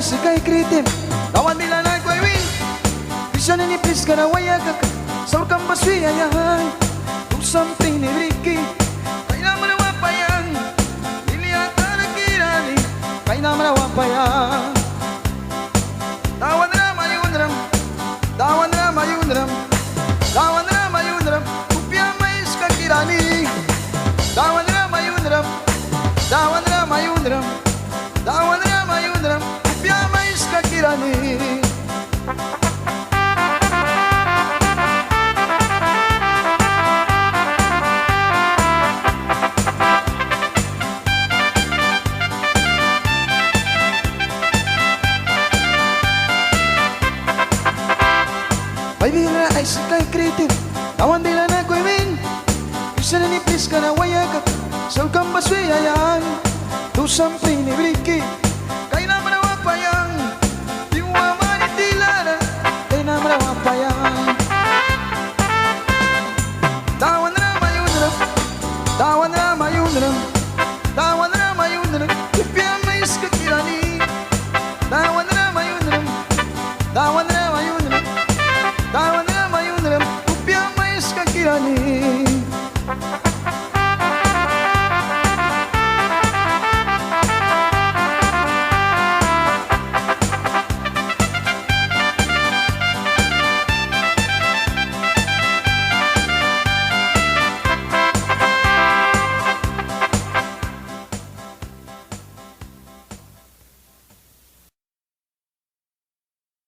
si kay kritim tawan nila na ko'y win bisa ninipis ka na wayagak saur kang baswi ayahan do something ni Ricky kay naman na wapayang niliyata na kirani kay naman na wapayang tawan na mayunram tawan na mayunram tawan na mayunram upya mais ka kirani tawan na mayunram tawan na mayunram tawan na mayunram upya mais ka kirani may bila ay sakay kritim tawan nila na ko'y win bisa ninipis ka na wayagak saur kang baswi ayahan do something ni Ricky